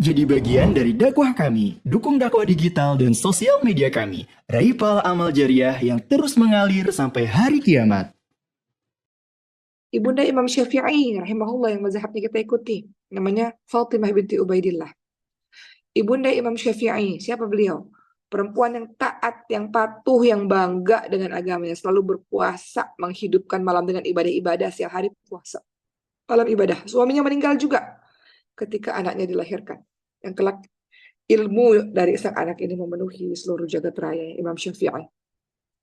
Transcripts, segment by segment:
Jadi bagian dari dakwah kami, dukung dakwah digital dan sosial media kami. Raih pahala amal jariah yang terus mengalir sampai hari kiamat. Ibunda Imam Syafi'i rahimahullah yang mazhabnya kita ikuti. Namanya Fatimah binti Ubaidillah. Ibunda Imam Syafi'i, siapa beliau? Perempuan yang taat, yang patuh, yang bangga dengan agamanya. Selalu berpuasa, menghidupkan malam dengan ibadah-ibadah, siang hari puasa. Malam ibadah. Suaminya meninggal juga ketika anaknya dilahirkan. Yang kelak ilmu dari sang anak ini memenuhi seluruh jagat raya. Imam Syafi'i.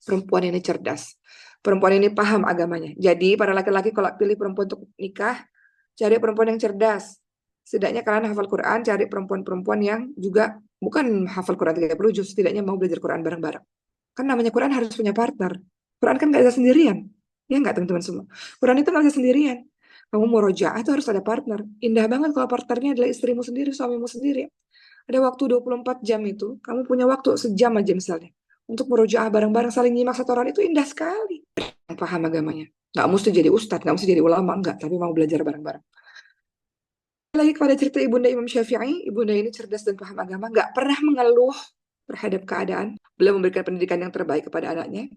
Perempuan ini cerdas. Perempuan ini paham agamanya. Jadi para laki-laki kalau pilih perempuan untuk nikah, cari perempuan yang cerdas. Setidaknya kalian hafal Quran, cari perempuan-perempuan yang juga bukan hafal Quran 30 juz, setidaknya mau belajar Quran bareng-bareng. Kan namanya Quran harus punya partner. Quran kan gak bisa sendirian. Ya nggak teman-teman semua. Quran itu gak bisa sendirian. Kamu mau rojaah itu harus ada partner. Indah banget kalau partnernya adalah istrimu sendiri, suamimu sendiri. Ada waktu 24 jam itu, kamu punya waktu sejam aja misalnya. Untuk merojaah bareng-bareng, saling nyimak satu orang itu indah sekali. Yang paham agamanya. Nggak mesti jadi ustadz, nggak mesti jadi ulama, enggak. Tapi mau belajar bareng-bareng. Lagi kepada cerita Ibunda Imam Syafi'i, Ibunda ini cerdas dan paham agama, nggak pernah mengeluh terhadap keadaan. Beliau memberikan pendidikan yang terbaik kepada anaknya.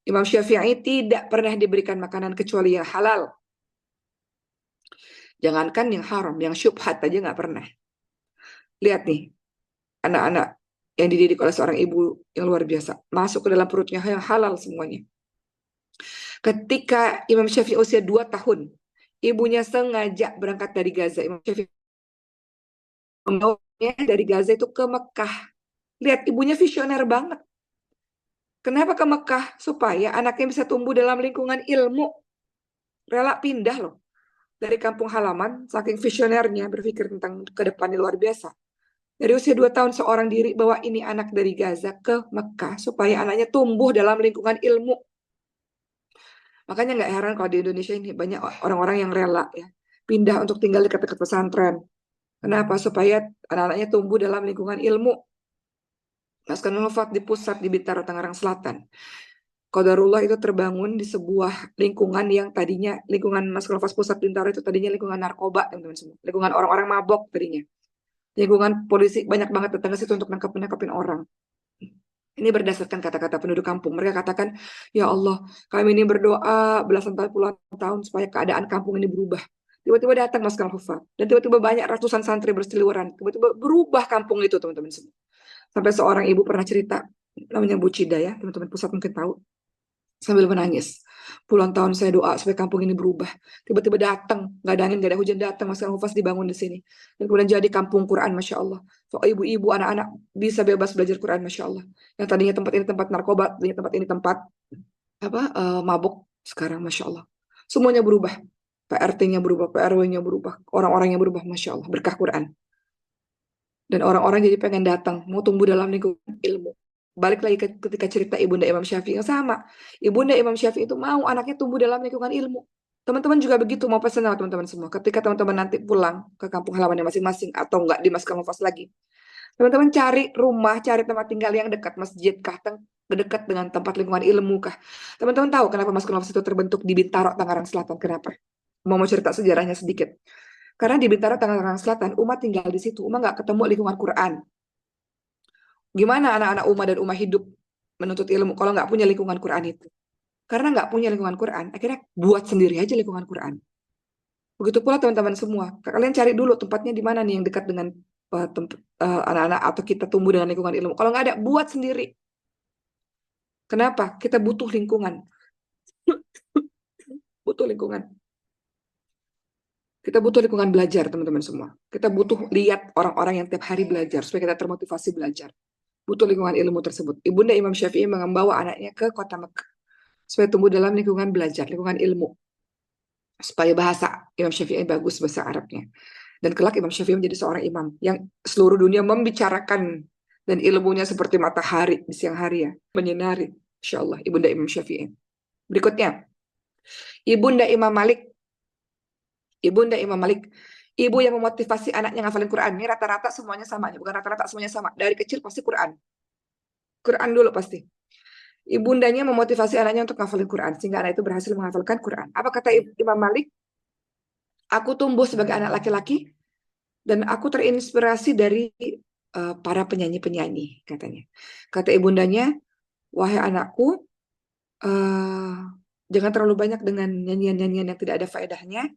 Imam Syafi'i tidak pernah diberikan makanan kecuali yang halal. Jangankan yang haram, yang syubhat aja nggak pernah. Lihat nih, anak-anak yang dididik oleh seorang ibu yang luar biasa. Masuk ke dalam perutnya yang halal semuanya. Ketika Imam Syafi'i usia 2 tahun, ibunya sengaja berangkat dari Gaza. Imam Syafi'i membawanya dari Gaza itu ke Mekah. Lihat, ibunya visioner banget. Kenapa ke Mekah? Supaya anaknya bisa tumbuh dalam lingkungan ilmu. Rela pindah loh. Dari kampung halaman, saking visionernya berpikir tentang ke depannya luar biasa. Dari usia 2 tahun seorang diri bawa ini anak dari Gaza ke Mekah supaya anaknya tumbuh dalam lingkungan ilmu. Makanya nggak heran kalau di Indonesia ini banyak orang-orang yang rela ya pindah untuk tinggal di dekat-dekat pesantren. Kenapa? Supaya anak-anaknya tumbuh dalam lingkungan ilmu. Maskan Nufat di pusat di Bintaro, Tangerang Selatan. Qadarullah itu terbangun di sebuah lingkungan yang tadinya lingkungan Mas Nufat pusat Bintaro itu tadinya lingkungan narkoba, teman-teman semua. Lingkungan orang-orang mabok tadinya. Lingkungan polisi banyak banget datang ke situ untuk nangkepin orang. Ini berdasarkan kata-kata penduduk kampung. Mereka katakan, ya Allah, kami ini berdoa belasan tahun puluhan tahun supaya keadaan kampung ini berubah. Tiba-tiba datang Mas Kalhufa. Dan tiba-tiba banyak ratusan santri berseliweran. Tiba-tiba berubah kampung itu, teman-teman semua. Sampai seorang ibu pernah cerita, namanya Bu Cida ya, teman-teman pusat mungkin tahu, sambil menangis. Puluhan tahun saya doa supaya kampung ini berubah. Tiba-tiba datang, nggak ada angin, nggak ada hujan, datang Mas Hufaz dibangun di sini. Dan kemudian jadi kampung Quran, Masya Allah. So, ibu-ibu, anak-anak bisa bebas belajar Quran, Masya Allah. Yang tadinya tempat ini tempat narkoba, tadinya tempat ini tempat mabuk, sekarang Masya Allah. Semuanya berubah. PRT-nya berubah, PRW-nya berubah, orang-orangnya berubah, Masya Allah. Berkah Quran. Dan orang-orang jadi pengen datang, mau tumbuh dalam lingkungan ilmu. Balik lagi ketika cerita Ibunda Imam Syafi'i yang sama. Ibunda Imam Syafi'i itu mau anaknya tumbuh dalam lingkungan ilmu. Teman-teman juga begitu, mau pesan sama teman-teman semua. Ketika teman-teman nanti pulang ke kampung halamannya masing-masing atau enggak di Masjid Nufas lagi. Teman-teman cari rumah, cari tempat tinggal yang dekat masjid kah, dekat dengan tempat lingkungan ilmu kah. Teman-teman tahu kenapa Masjid Nufas itu terbentuk di Bintaro, Tangerang Selatan? Kenapa? Mau cerita sejarahnya sedikit. Karena di Bintaro, Tangerang Selatan, umat tinggal di situ. Umat nggak ketemu lingkungan Quran. Gimana anak-anak umat dan umat hidup menuntut ilmu kalau nggak punya lingkungan Quran itu? Karena nggak punya lingkungan Quran, akhirnya buat sendiri aja lingkungan Quran. Begitu pula teman-teman semua. Kalian cari dulu tempatnya di mana nih yang dekat dengan anak-anak atau kita tumbuh dengan lingkungan ilmu. Kalau nggak ada, buat sendiri. Kenapa? Kita butuh lingkungan. Butuh lingkungan. Kita butuh lingkungan belajar, teman-teman semua. Kita butuh lihat orang-orang yang tiap hari belajar, supaya kita termotivasi belajar. Butuh lingkungan ilmu tersebut. Ibunda Imam Syafi'i membawa anaknya ke kota Mekah, supaya tumbuh dalam lingkungan belajar, lingkungan ilmu. Supaya bahasa Imam Syafi'i bagus, bahasa Arabnya. Dan kelak Imam Syafi'i menjadi seorang imam, yang seluruh dunia membicarakan, dan ilmunya seperti matahari di siang hari ya, menyinari. Insya Allah, Ibunda Imam Syafi'i. Berikutnya, Ibunda Imam Malik. Ibunda Imam Malik, ibu yang memotivasi anaknya ngafalin Quran. Ini rata-rata semuanya sama, bukan rata-rata semuanya sama. Dari kecil pasti Quran. Quran dulu pasti. Ibundanya memotivasi anaknya untuk ngafalin Quran, sehingga anak itu berhasil menghafalkan Quran. Apa kata Imam Malik? Aku tumbuh sebagai anak laki-laki Dan aku terinspirasi dari para penyanyi-penyanyi, katanya. Kata ibundanya, wahai anakku, eh, jangan terlalu banyak dengan nyanyian-nyanyian yang tidak ada faedahnya.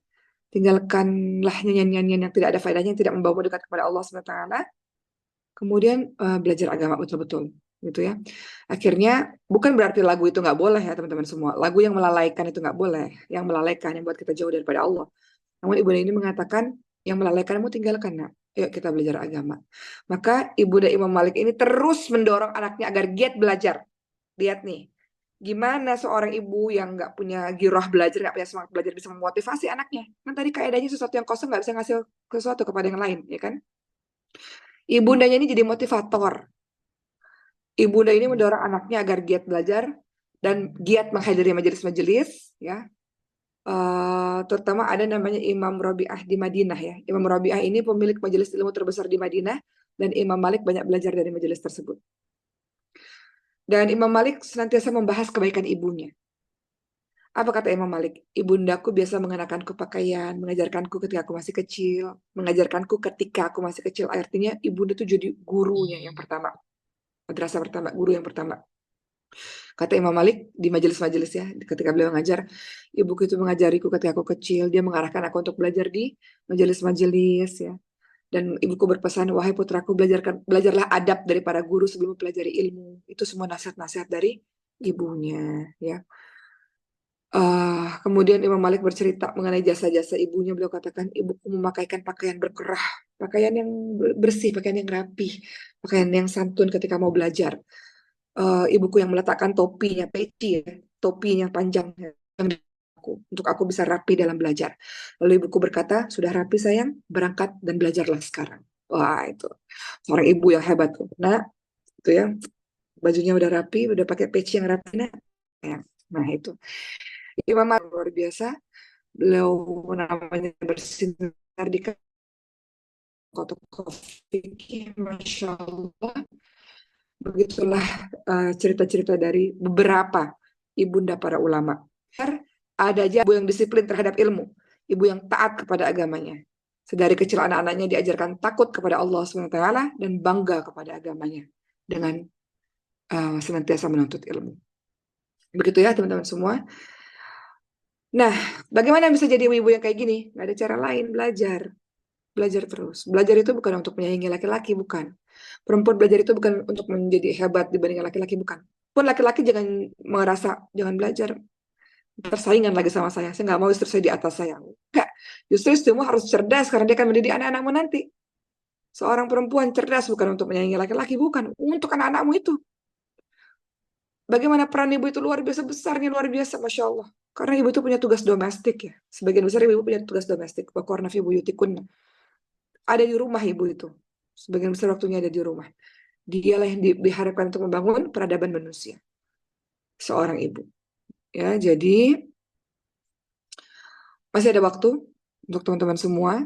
Tinggalkanlah nyanyian-nyanyian yang tidak ada faedahnya, yang tidak membawa dekat kepada Allah SWT. Kemudian belajar agama betul-betul, gitu ya. Akhirnya bukan berarti lagu itu nggak boleh ya teman-teman semua. Lagu yang melalaikan itu nggak boleh, yang melalaikan yang buat kita jauh daripada Allah. Namun ibu ini mengatakan yang melalaikanmu tinggalkan nak. Yuk kita belajar agama. Maka Ibunda Imam Malik ini terus mendorong anaknya agar giat belajar. Lihat nih, gimana seorang ibu yang nggak punya giroh belajar, nggak punya semangat belajar bisa memotivasi anaknya. Kan tadi kaidahnya sesuatu yang kosong nggak bisa ngasih sesuatu kepada yang lain, ya kan? Ibundanya ini jadi motivator. Ibunda ini mendorong anaknya agar giat belajar dan giat menghadiri majelis-majelis, ya. Terutama ada namanya Imam Rabi'ah di Madinah, ya. Imam Rabi'ah ini pemilik majelis ilmu terbesar di Madinah dan Imam Malik banyak belajar dari majelis tersebut. Dan Imam Malik senantiasa membahas kebaikan ibunya. Apa kata Imam Malik? Ibundaku biasa mengenakanku pakaian, mengajarkanku ketika aku masih kecil, mengajarkanku ketika aku masih kecil. Artinya ibunda itu jadi gurunya yang pertama, madrasah pertama, guru yang pertama. Kata Imam Malik di majelis-majelis, ya, ketika beliau mengajar, ibuku itu mengajariku ketika aku kecil, dia mengarahkan aku untuk belajar di majelis-majelis, ya. Dan ibuku berpesan, wahai putraku, belajarlah adab dari para guru sebelum mempelajari ilmu. Itu semua nasihat-nasihat dari ibunya, ya. Kemudian Imam Malik bercerita mengenai jasa-jasa ibunya. Beliau katakan, ibuku memakaikan pakaian berkerah, pakaian yang bersih, pakaian yang rapih, pakaian yang santun ketika mau belajar. Ibuku yang meletakkan topinya, peci, ya, topinya panjang yang di aku, untuk aku bisa rapi dalam belajar. Lalu ibuku berkata, sudah rapi sayang, berangkat dan belajarlah sekarang. Wah, itu seorang ibu yang hebat tuh. Nah, itu ya, bajunya udah rapi, udah pakai peci yang rapi. Nah, itu. Imam Malik luar biasa. Beliau namanya bersinar di kota fikih, Masya Allah. Begitulah cerita-cerita dari beberapa ibunda para ulama. Ada aja ibu yang disiplin terhadap ilmu, ibu yang taat kepada agamanya. Sedari kecil anak-anaknya diajarkan takut kepada Allah SWT dan bangga kepada agamanya dengan senantiasa menuntut ilmu. Begitu ya teman-teman semua. Nah, bagaimana bisa jadi ibu-ibu yang kayak gini? Gak ada cara lain, belajar. Belajar terus. Belajar itu bukan untuk menyaingi laki-laki, bukan. Perempuan belajar itu bukan untuk menjadi hebat dibandingkan laki-laki, bukan. Pun laki-laki jangan merasa, jangan belajar. Tersaingan lagi sama saya nggak mau istri saya di atas saya. Enggak. Justru istrimu harus cerdas karena dia akan mendidik anak-anakmu nanti. Seorang perempuan cerdas bukan untuk menyaingi laki-laki, bukan. Untuk anak-anakmu itu. Bagaimana peran ibu itu luar biasa besarnya, luar biasa, Masya Allah. Karena ibu itu punya tugas domestik, ya. Sebagian besar ibu punya tugas domestik. Waqarna fi buyutikunna. Ada di rumah ibu itu. Sebagian besar waktunya ada di rumah. Dialah yang diharapkan untuk membangun peradaban manusia. Seorang ibu. Ya, jadi masih ada waktu untuk teman-teman semua.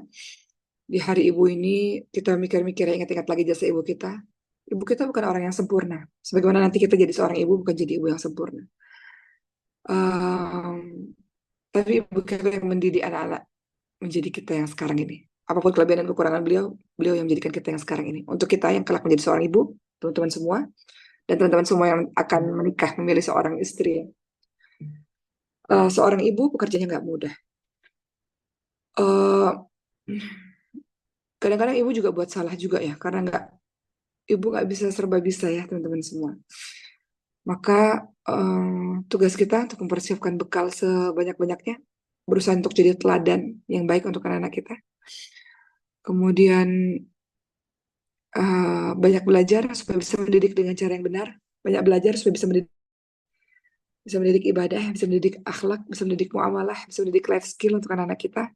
Di hari ibu ini kita mikir-mikir, ingat-ingat lagi jasa ibu kita. Ibu kita bukan orang yang sempurna. Sebagaimana nanti kita jadi seorang ibu, bukan jadi ibu yang sempurna. Tapi ibu kita yang mendidik anak-anak menjadi kita yang sekarang ini. Apapun kelebihan dan kekurangan beliau, beliau yang menjadikan kita yang sekarang ini. Untuk kita yang kelak menjadi seorang ibu, teman-teman semua, dan teman-teman semua yang akan menikah, memilih seorang istri. Seorang ibu pekerjaannya nggak mudah. Kadang-kadang ibu juga buat salah juga ya, karena ibu nggak bisa serba bisa ya teman-teman semua. Maka tugas kita untuk mempersiapkan bekal sebanyak-banyaknya, berusaha untuk jadi teladan yang baik untuk anak-anak kita. Kemudian banyak belajar supaya bisa mendidik dengan cara yang benar. Banyak belajar supaya bisa mendidik ibadah, bisa mendidik akhlak, bisa mendidik muamalah, bisa mendidik life skill untuk anak-anak kita.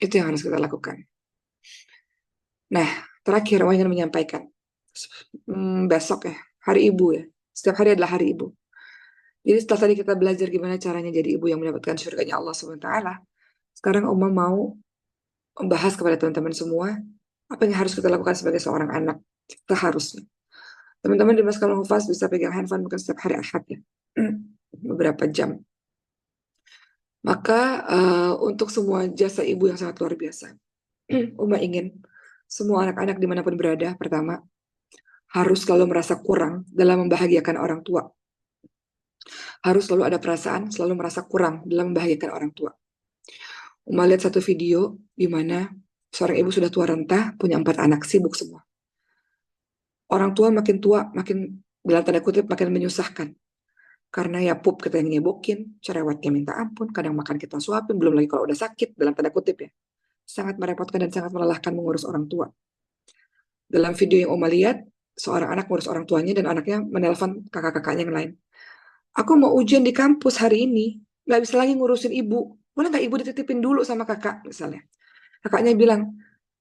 Itu yang harus kita lakukan. Nah, terakhir saya ingin menyampaikan, besok ya, hari ibu ya. Setiap hari adalah hari ibu. Jadi setelah tadi kita belajar gimana caranya jadi ibu yang mendapatkan surganya Allah SWT, sekarang Oma mau membahas kepada teman-teman semua, apa yang harus kita lakukan sebagai seorang anak. Kita harusnya. Teman-teman di Maskal Hufaz bisa pegang handphone mungkin setiap hari Ahad ya. Beberapa jam. Maka untuk semua jasa ibu yang sangat luar biasa, Uma ingin semua anak-anak dimanapun berada, pertama, harus selalu merasa kurang dalam membahagiakan orang tua. Harus selalu ada perasaan, selalu merasa kurang dalam membahagiakan orang tua. Uma lihat satu video di mana seorang ibu sudah tua renta, punya 4 anak, sibuk semua. Orang tua, makin dalam tanda kutip, makin menyusahkan. Karena ya pup kita yang nyebokin, cerewetnya minta ampun, kadang makan kita suapin, belum lagi kalau udah sakit, dalam tanda kutip ya. Sangat merepotkan dan sangat melelahkan mengurus orang tua. Dalam video yang Oma lihat, seorang anak ngurus orang tuanya dan anaknya menelpon kakak-kakaknya yang lain. Aku mau ujian di kampus hari ini, nggak bisa lagi ngurusin ibu. Boleh nggak ibu dititipin dulu sama kakak misalnya. Kakaknya bilang,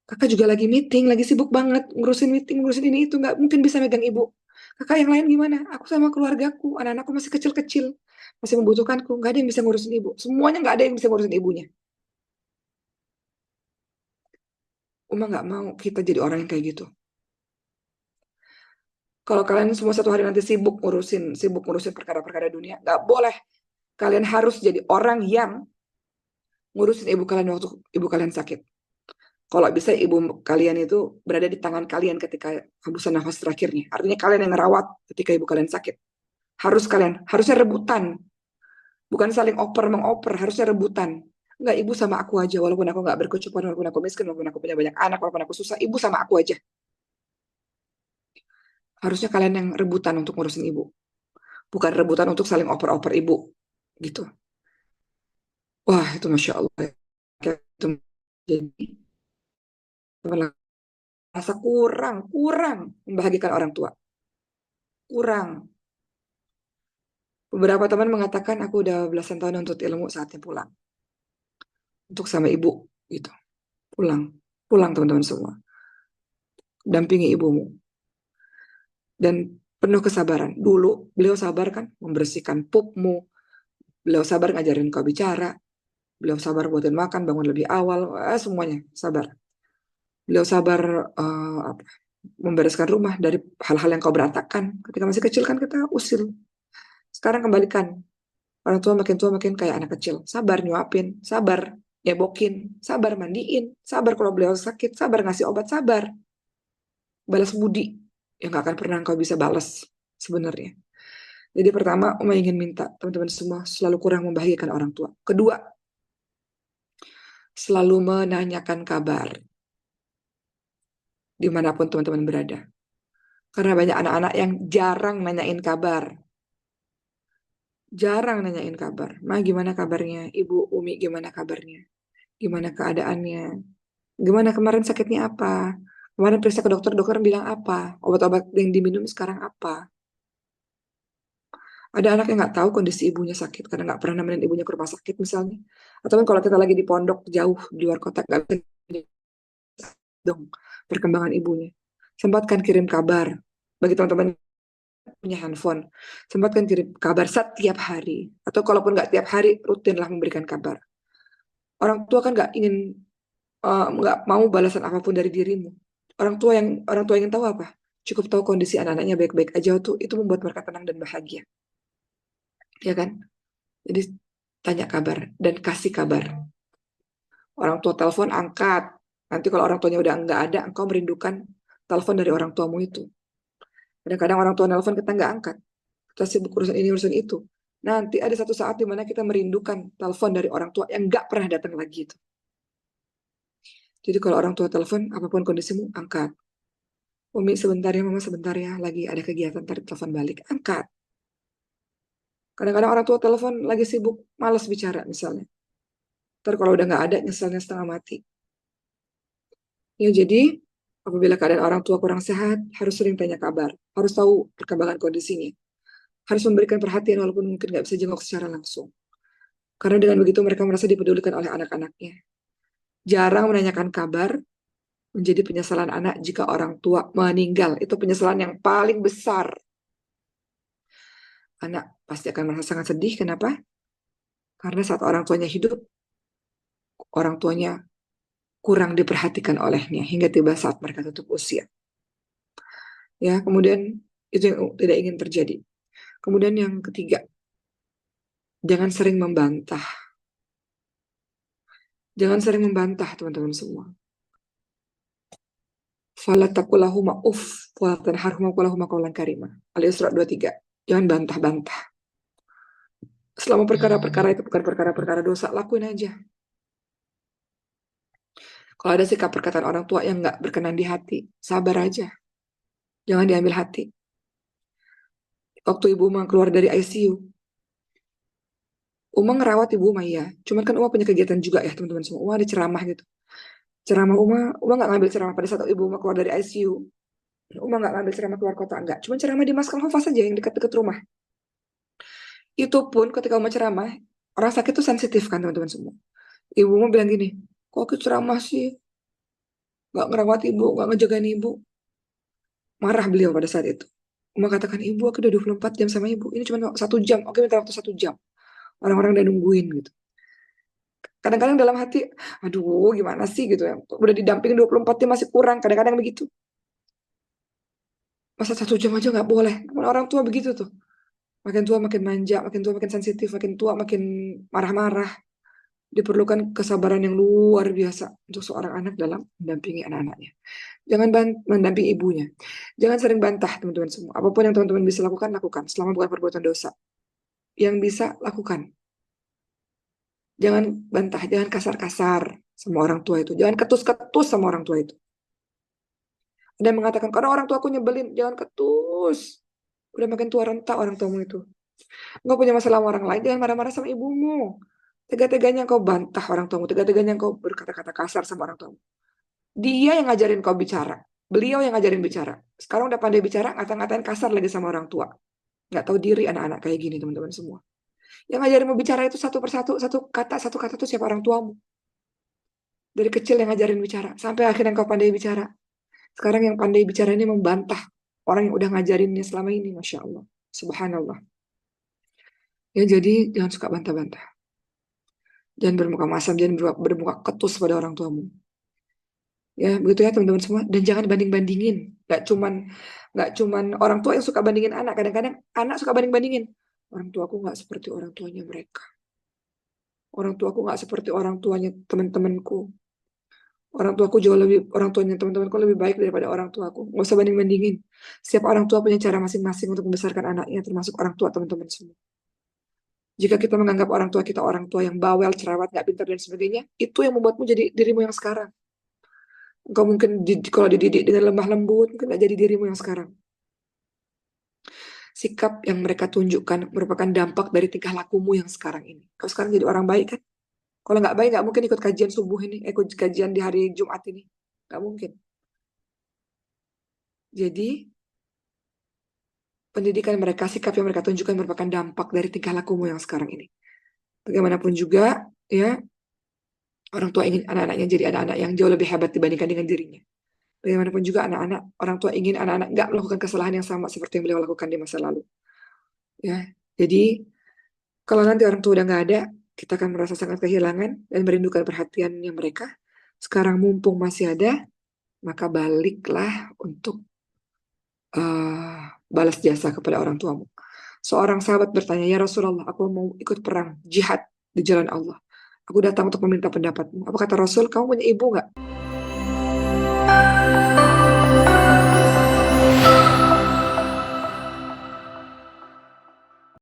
kakak juga lagi meeting, lagi sibuk banget ngurusin meeting, ngurusin ini itu, nggak mungkin bisa megang ibu. Kakak yang lain gimana? Aku sama keluargaku, anak-anakku masih kecil-kecil, masih membutuhkanku, nggak ada yang bisa ngurusin ibu. Semuanya nggak ada yang bisa ngurusin ibunya. Uma nggak mau kita jadi orang yang kayak gitu. Kalau kalian semua satu hari nanti sibuk ngurusin perkara-perkara dunia, nggak boleh. Kalian harus jadi orang yang ngurusin ibu kalian waktu ibu kalian sakit. Kalau bisa ibu kalian itu berada di tangan kalian ketika hembusan nafas terakhirnya. Artinya kalian yang merawat ketika ibu kalian sakit. Harusnya rebutan. Bukan saling oper mengoper, harusnya rebutan. Enggak, ibu sama aku aja, walaupun aku nggak berkecukupan, walaupun aku miskin, walaupun aku punya banyak anak, walaupun aku susah, ibu sama aku aja. Harusnya kalian yang rebutan untuk ngurusin ibu. Bukan rebutan untuk saling oper-oper ibu. Gitu. Wah, itu Masya Allah. Itu jadi merasa kurang membahagiakan orang tua. Kurang. Beberapa teman mengatakan aku udah belasan tahun untuk ilmu, saatnya pulang. Untuk sama ibu, gitu. Pulang. Pulang teman-teman semua. Dampingi ibumu. Dan penuh kesabaran. Dulu beliau sabar kan membersihkan pupmu. Beliau sabar ngajarin kau bicara. Beliau sabar buatin makan, bangun lebih awal. Semuanya sabar. Beliau sabar membereskan rumah dari hal-hal yang kau berantakan. Ketika masih kecil kan kita usil. Sekarang kembalikan. Orang tua makin kayak anak kecil. Sabar nyuapin, sabar nyebokin, sabar mandiin, sabar kalau beliau sakit, sabar ngasih obat, sabar. Balas budi yang gak akan pernah kau bisa balas sebenarnya. Jadi pertama, Uma ingin minta teman-teman semua selalu kurang membahagiakan orang tua. Kedua, selalu menanyakan kabar dimanapun teman-teman berada. Karena banyak anak-anak yang jarang nanyain kabar. Jarang nanyain kabar. Ma gimana kabarnya? Ibu Umi gimana kabarnya? Gimana keadaannya? Gimana kemarin sakitnya apa? Kemarin periksa ke dokter, dokter bilang apa? Obat-obat yang diminum sekarang apa? Ada anak yang nggak tahu kondisi ibunya sakit karena nggak pernah nemenin ibunya ke rumah sakit misalnya. Atau kalau kita lagi di pondok jauh di luar kota nggak bisa dong perkembangan ibunya. Sempatkan kirim kabar bagi teman-teman punya handphone. Sempatkan kirim kabar setiap hari. Atau kalaupun nggak tiap hari, rutinlah memberikan kabar. Orang tua kan nggak mau balasan apapun dari dirimu. Orang tua ingin tahu apa? Cukup tahu kondisi anak-anaknya baik-baik aja tuh itu membuat mereka tenang dan bahagia. Ya kan? Jadi tanya kabar dan kasih kabar. Orang tua telepon angkat. Nanti kalau orang tuanya udah nggak ada, engkau merindukan telepon dari orang tuamu itu. Kadang-kadang orang tua nelpon kita nggak angkat. Kita sibuk urusan ini urusan itu. Nanti ada satu saat di mana kita merindukan telepon dari orang tua yang nggak pernah datang lagi itu. Jadi kalau orang tua telepon, apapun kondisimu, angkat. Umi sebentar ya, mama sebentar ya, lagi ada kegiatan, tarik telepon balik, angkat. Kadang-kadang orang tua telepon lagi sibuk, malas bicara misalnya. Ntar kalau udah nggak ada, nyeselnya setengah mati. Ya jadi, apabila keadaan orang tua kurang sehat, harus sering tanya kabar, harus tahu perkembangan kondisinya, harus memberikan perhatian walaupun mungkin nggak bisa jenguk secara langsung. Karena dengan begitu mereka merasa dipedulikan oleh anak-anaknya. Jarang menanyakan kabar menjadi penyesalan anak jika orang tua meninggal. Itu penyesalan yang paling besar. Anak pasti akan merasa sangat sedih. Kenapa? Karena saat orang tuanya hidup, orang tuanya kurang diperhatikan olehnya hingga tiba saat mereka tutup usia. Ya, kemudian itu yang tidak ingin terjadi. Kemudian yang ketiga, jangan sering membantah. Jangan sering membantah teman-teman semua. Fala taqulahuma uff wa tanharhuma qulahuma qawlan karima. Al-Isra 23. Jangan bantah-bantah. Selama perkara-perkara itu bukan perkara-perkara dosa, lakuin aja. Kalau ada sikap perkataan orang tua yang nggak berkenan di hati, sabar aja. Jangan diambil hati. Waktu ibu mau keluar dari ICU, Uma ngerawat ibu Uma ya. Cuman kan Uma punya kegiatan juga ya teman-teman semua. Uma ada ceramah gitu. Ceramah Uma nggak ngambil ceramah pada saat ibu Uma keluar dari ICU. Uma nggak ngambil ceramah keluar kota, enggak. Cuman ceramah di Maskal Hova saja yang dekat-dekat rumah. Itu pun ketika Uma ceramah, orang sakit tuh sensitif kan teman-teman semua. Ibu Uma bilang gini, kok aku ceramah sih? Nggak ngerawat ibu, nggak ngejagain ibu. Marah beliau pada saat itu. Uma katakan, ibu aku udah 24 jam sama ibu. Ini cuma 1 jam. Oke, minta waktu 1 jam. Orang-orang udah nungguin gitu. Kadang-kadang dalam hati, aduh gimana sih gitu ya. Udah didampingin 24 jam masih kurang. Kadang-kadang begitu. Masa 1 jam aja nggak boleh. Orang tua begitu tuh. Makin tua makin manja, makin tua makin sensitif, makin tua makin marah-marah. Diperlukan kesabaran yang luar biasa untuk seorang anak dalam mendampingi anak-anaknya. Jangan mendampingi ibunya. Jangan sering bantah teman-teman semua. Apapun yang teman-teman bisa lakukan, lakukan. Selama bukan perbuatan dosa. Yang bisa, lakukan. Jangan bantah, jangan kasar-kasar sama orang tua itu. Jangan ketus-ketus sama orang tua itu. Ada yang mengatakan, karena orang tua aku nyebelin, jangan ketus. Udah makin tua renta orang tuamu itu. Nggak punya masalah sama orang lain, jangan marah-marah sama ibumu. Tega-teganya kau bantah orang tuamu, tega-teganya kau berkata-kata kasar sama orang tuamu. Dia yang ngajarin kau bicara. Beliau yang ngajarin bicara. Sekarang udah pandai bicara, ngata-ngatain kasar lagi sama orang tua. Nggak tahu diri anak-anak kayak gini teman-teman semua. Yang ngajarin mau bicara itu satu persatu, satu kata itu siapa orang tuamu. Dari kecil yang ngajarin bicara, sampai akhirnya kau pandai bicara. Sekarang yang pandai bicara ini membantah orang yang udah ngajarinnya selama ini, Masya Allah. Subhanallah. Ya jadi jangan suka bantah-bantah. Jangan bermuka masam, jangan bermuka ketus pada orang tuamu. Ya begitu ya teman-teman semua. Dan jangan banding-bandingin. Gak cuman orang tua yang suka bandingin anak. Kadang-kadang anak suka banding-bandingin. Orang tuaku gak seperti orang tuanya mereka. Orang tuaku gak seperti orang tuanya teman-temanku. Orang tuanya teman-temanku lebih baik daripada orang tuaku. Gak usah banding-bandingin. Setiap orang tua punya cara masing-masing untuk membesarkan anaknya, termasuk orang tua teman-teman semua. Jika kita menganggap orang tua kita orang tua yang bawel, cerewet, gak pintar dan sebagainya, itu yang membuatmu jadi dirimu yang sekarang. Engkau mungkin kalau dididik dengan lemah lembut, mungkin gak jadi dirimu yang sekarang. Sikap yang mereka tunjukkan merupakan dampak dari tingkah lakumu yang sekarang ini. Kau sekarang jadi orang baik kan? Kalau nggak baik, nggak mungkin ikut kajian subuh ini, ikut kajian di hari Jumat ini. Nggak mungkin. Jadi, pendidikan mereka, sikap yang mereka tunjukkan merupakan dampak dari tingkah lakumu yang sekarang ini. Bagaimanapun juga, ya, orang tua ingin anak-anaknya jadi anak-anak yang jauh lebih hebat dibandingkan dengan dirinya. Bagaimanapun juga orang tua ingin anak-anak nggak melakukan kesalahan yang sama seperti yang beliau lakukan di masa lalu. Ya, jadi kalau nanti orang tua udah nggak ada, kita akan merasa sangat kehilangan dan merindukan perhatiannya mereka. Sekarang mumpung masih ada, maka baliklah untuk balas jasa kepada orang tuamu. Seorang sahabat bertanya, ya Rasulullah, aku mau ikut perang, jihad di jalan Allah. Aku datang untuk meminta pendapatmu. Apa kata Rasul, kamu punya ibu nggak?